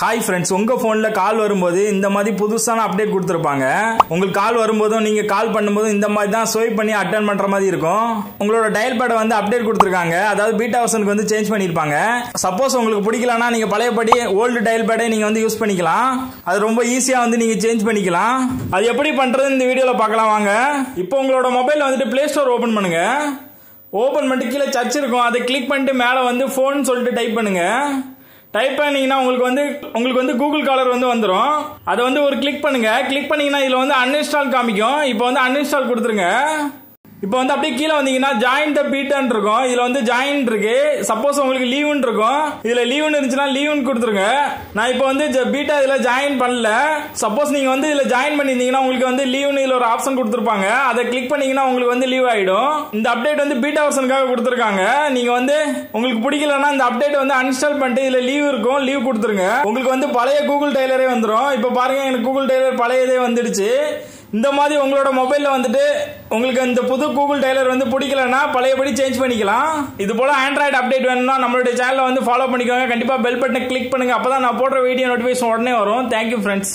Hi friends, உங்க போன்ல கால் வரும்போது இந்த மாதிரி புதுசான அப்டேட் கொடுத்துருப்பாங்க. உங்களுக்கு கால் வரும்போதும் நீங்க கால் பண்ணும்போதும் இந்த மாதிரி தான் ஸ்வைப் பண்ணி அட்டெண்ட் பண்ற மாதிரி இருக்கும். உங்களோட டயல் பேடை வந்து அப்டேட் கொடுத்துருக்காங்க. அதாவது பீட்டா வெர்ஷனுக்கு வந்து சேஞ்ச் பண்ணிருப்பாங்க. சப்போஸ் உங்களுக்கு பிடிக்கலனா நீங்க பழையபடி ஓல்டு டயல் பேடை நீங்க வந்து யூஸ் பண்ணிக்கலாம். அது ரொம்ப ஈஸியா வந்து நீங்க சேஞ்ச் பண்ணிக்கலாம். அது எப்படி பண்றது இந்த வீடியோல பார்க்கலாம் வாங்க. இப்போ உங்களோட மொபைல் வந்துட்டு பிளே ஸ்டோர் ஓபன் பண்ணுங்க. ஓபன் பண்ணிட்டு கீழே சர்ச் இருக்கும், அதை கிளிக் பண்ணிட்டு மேலே வந்து போன் சொல்லிட்டு டைப் பண்ணுங்க. டைப் பண்ணீங்கன்னா உங்களுக்கு வந்து கூகுள் காலர் வந்து வந்துடும். அதை வந்து ஒரு கிளிக் பண்ணுங்க. கிளிக் பண்ணீங்கன்னா இதுல வந்து அன்இன்ஸ்டால் காமிக்கும். இப்போ வந்து அன்இன்ஸ்டால் கொடுத்துருங்க. இப்போ வந்து அப்படியே கீழே வந்தீங்கன்னா ஜாயின் த பீட்டான்னு இருக்கும். இதுல வந்து ஜாயின் இருக்கு. சப்போஸ் உங்களுக்கு லீவுன்னு இருக்கும், இதுல லீவுன்னு இருந்துச்சுன்னா லீவுன்னு கொடுத்துருங்க. நான் இப்போ வந்து பீட்டா இதுல ஜாயின் பண்ணல. சப்போஸ் நீங்க வந்து இதுல ஜாயின் பண்ணிருந்தீங்கன்னா உங்களுக்கு வந்து லீவுன்னு இதுல ஒரு ஆப்ஷன் கொடுத்துருப்பாங்க. அதை கிளிக் பண்ணீங்கன்னா உங்களுக்கு வந்து லீவ் ஆயிடும். இந்த அப்டேட் வந்து பீட்டா வெர்ஷனுக்காக கொடுத்துருக்காங்க. நீங்க வந்து உங்களுக்கு பிடிக்கலன்னா இந்த அப்டேட் வந்து அன்இன்ஸ்டால் பண்ணிட்டு இதுல லீவ் இருக்கும், லீவ் கொடுத்துருங்க. உங்களுக்கு வந்து பழைய கூகுள் டெய்லரே வந்துடும். இப்போ பாருங்க, எனக்கு கூகுள் டெய்லர் பழையதே வந்துடுச்சு. இந்த மாதிரி உங்களோட மொபைல்ல வந்துட்டு உங்களுக்கு இந்த புது கூகுள் டெய்லர் வந்து பிடிக்கலன்னா பழையபடி சேஞ்ச் பண்ணிக்கலாம். இது போல ஆண்ட்ராய்டு அப்டேட் வேணும்னா நம்மளுடைய சேனலை வந்து ஃபாலோ பண்ணிக்கோங்க. கண்டிப்பா பெல் பட்டனை கிளிக் பண்ணுங்க. அப்பதான் நான் போடுற வீடியோ நோட்டிபிகேஷன் உடனே வரும். Thank you friends.